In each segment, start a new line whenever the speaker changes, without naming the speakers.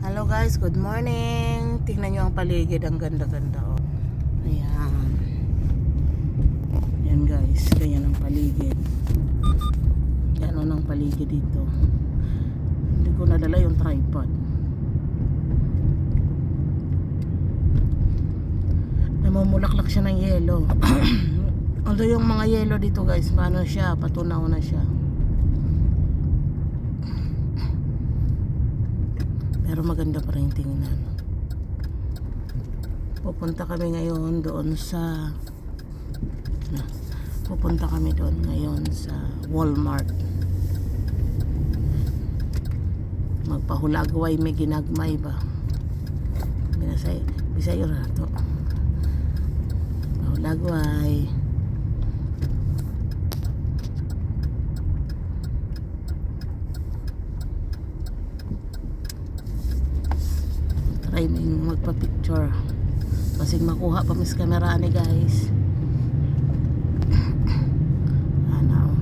Hello guys, good morning. Tingnan nyo ang paligid, ang ganda-ganda oh. Ayan. Yan guys, ganyan ang paligid. Yan o ang paligid dito. Hindi ko nadala yung tripod. Namumulaklak siya ng yelo. Although yung mga yelo dito guys, paano siya, patunaw na siya. Pero maganda pa rin tingnan. Pupunta kami ngayon doon sa sa Walmart. Magpahulagway may ginagmay ba? Bisayo na to. Pahulagway. Try ming magpa-picture kasi makuha pa mis camera ni guys. Ano?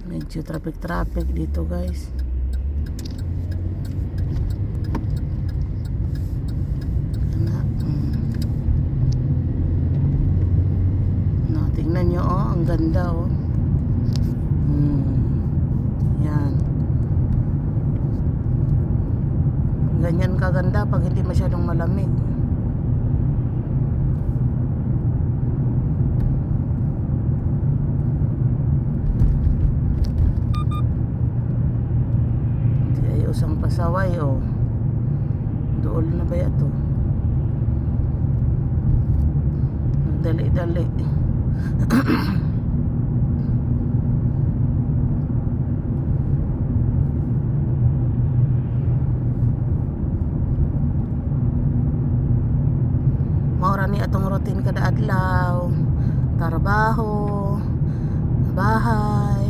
Medyo traffic dito guys. No, tingnan nyo oh, ang ganda oh. Yan. Ganyan kaganda pag hindi masyadong malamig. Usang pasaway oh. Dool na ba yato? Nagdali-dali. Maura ni atong routine kada adlaw. Trabaho, bahay.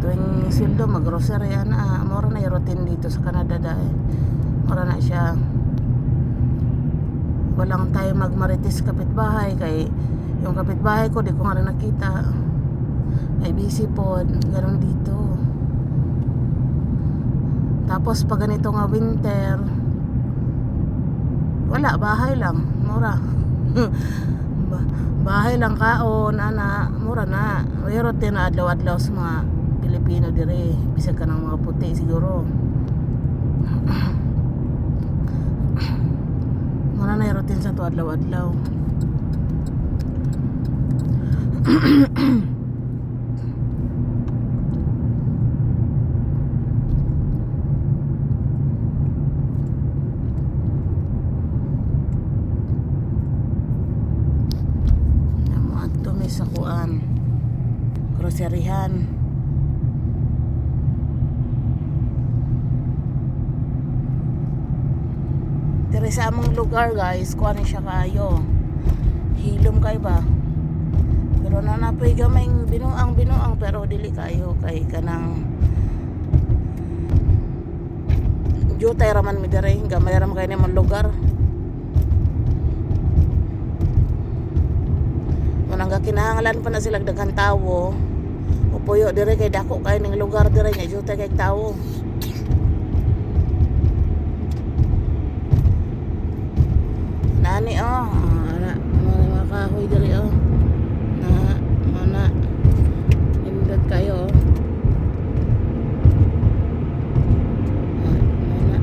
Tuwing sildo mag-grocery na mura na yung routine dito sa Canada dahil mura na siya. Walang tayo magmarites kapitbahay kay yung kapitbahay ko di ko nga rin nakita, ay busy po, ganoon dito. Tapos pag ganito nga winter wala, bahay lang, mura. Bahay lang kaon ana, mura na. May routine na adlaw-adlaw sa mga Pilipino dire, bisag ka ng mga puti siguro. Muna na yung routine sa to adlaw-adlaw. Namuad to may sakuan, groceryhan. Dire sa among lugar guys, kuha ni siya kayo. Hilom kayo ba? Pero nanapoy gamay binuang pero dili kayo kay kanang jutay raman mi dire, gamay raman kayo ni lugar. Manang kinahanglan pa na sila daghang tawo. Upuyo dire kay dako kay ning lugar dire nya jutay kay tawo. Nani oh, mga kahoy diri oh. Mana indot kayo oh. Mana.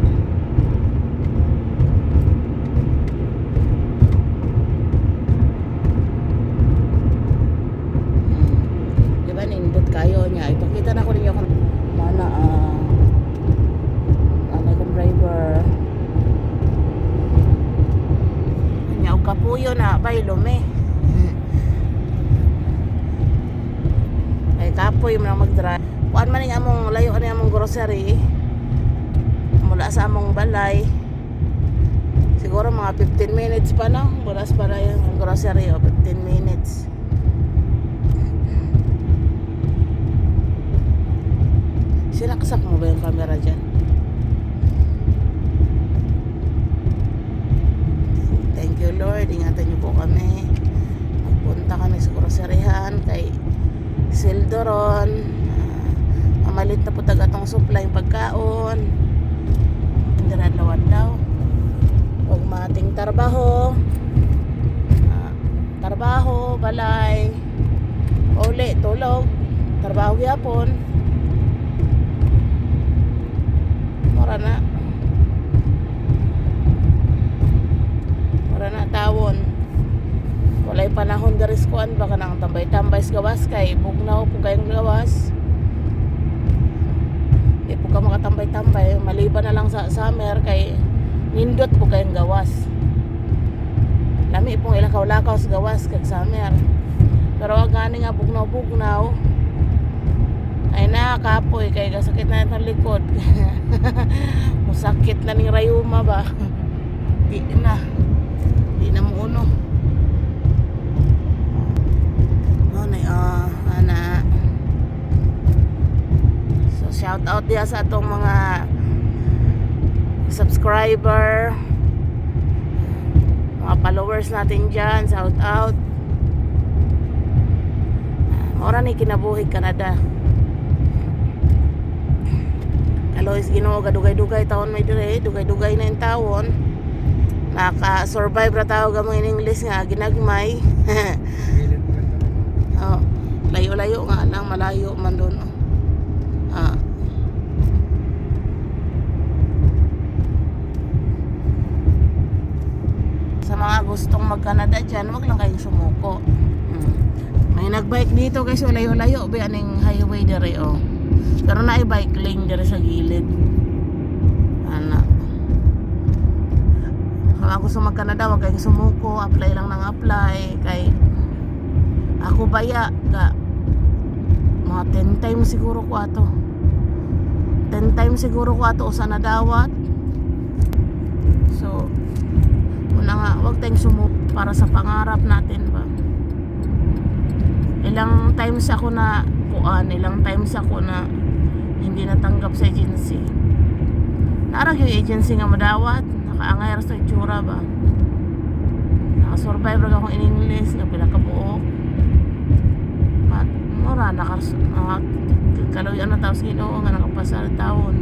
Diba nindot kayo niya. Ipakita na ko ninyo kung mana kung driver. Kapuyo na bay lume. Ay kapoy mo na mag-drive. Kuan man ning among layo ani among grocery. Mula sa among balay. Siguro mga 15 minutes pa no. Buras para yung grocery o 15 minutes. camera dyan. Thank you Lord, ingatan niyo po kami. Magpunta kami sa groceryhan kay Sildoron. Mamalit na po tagatong supply yung pagkaon. Pindaradlawan daw. Huwag mating trabaho. Trabaho, balay. Uli, tulog. Trabaho yapon. Mura na tawon. Walay panahon garis kuan baka nang tambay-tambay sa gawas kay bugnaw po kayong gawas. Di po ka makatambay-tambay maliban na lang sa summer kay nindot po kayong gawas. Lami pong ilakaw-lakaw sa gawas kag summer. Pero wag gani nga bugnaw-bugnaw. Ay na kapoy kay kasakit na itong likod. Musakit na ning rayuma ba. Di na mo uno. Ana. So shout out dia sa atong mga subscriber, mga followers natin dyan. Shout out. Ora ni kinabuhi Canada. Kalois Ginoo gadugay-dugay taon may dire, dugay-dugay na yung taon. Naka-survive ra tao gamay in English nga ginagmay. Oh, layo-layo nga lang, malayo man doon. Sa mga gustong mag-Canada dyan, wag lang kayong sumuko. May nagbike dito guys, layo-layo ba aning highway dire oh. Pero na bike lane dire sa gilid. Kung gusto mag-Canada, wag kayong sumuko, apply lang ng apply kay ako baya ka mga 10 times siguro ko ato. 10 times siguro ko ato sa nadawat. So muna nga, wag tayong sumuko para sa pangarap natin ba. Ilang times ako na ilang times ako na hindi natanggap sa agency. Narag yung agency nga madawat, nakaangay ra sa itsura ba. Nakasurvive ra akong in English nga pila ka buok. Mura nakaloyan na tao sa Ginoo nga nakapasa taon.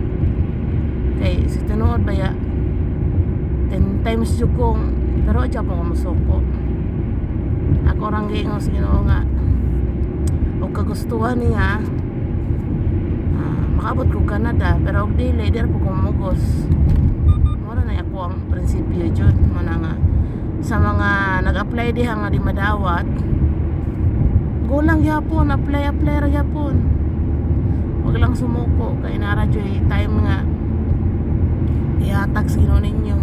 Kay si tinuod ba ya 10 times jud kong pero adya pa ko musuko. Ako rang giingon sa Ginoo nga og kagustuhan niya makabot ko Canada pero og dili der po kumugos. Mura na ako ang prinsipyo jud mo na nga sa mga nag-apply diha nga di madawat. Go lang yapon, apply ra yapon. Wag lang sumuko kay nara joy time nga ihatag sa Ginoo ninyo.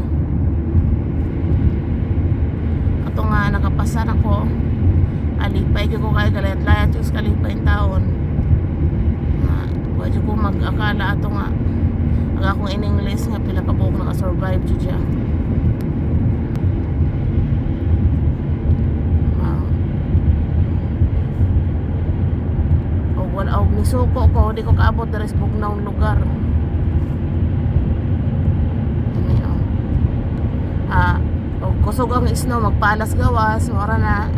Ato nga nakapasan ako. Alipay ko kay galayat-layat yung kalipay taon. Wag ko mag-akala ato nga ang akong in English nga pila ka buok naka-survive siya. Og nisuko ko, di ko kaabot dari sa bugnaw lugar. Og kusog ang isno, magpalas gawas, mura na.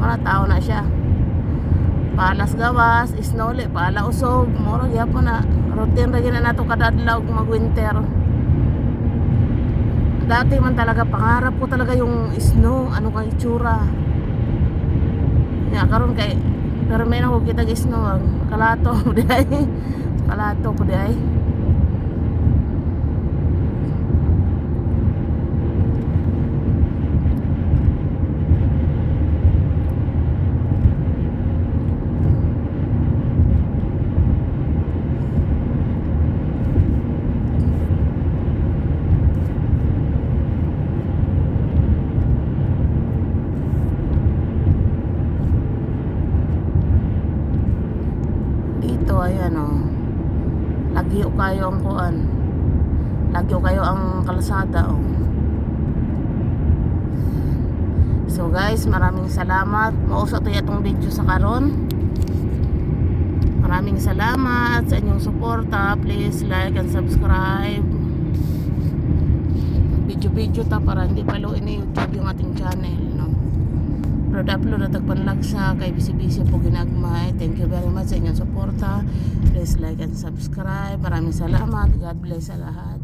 Mura tao na siya. Palas gawas, isno ulit, pala usog, mura gyapon na. Routine ra gyud na nato kada adlaw mag-winter. Dati man talaga pangarap ko talaga yung isno, ano kang itsura. Ya karon kay pero may na ko kita isno kalato ko di ay. Kalato ko di ay. Ayan o, lagyo kayo ang kuan, lagyo kayo ang kalsada o. So guys, maraming salamat. Mauso to itong video sa karon. Maraming salamat sa inyong suporta. Please like and subscribe. Video ta para hindi paluin ni YouTube yung ating channel, no? Pero upload na tagpanlag sa kay busy po ginagmay. Thank you very much sa inyong suporta. Please like and subscribe. Maraming salamat. God bless sa lahat.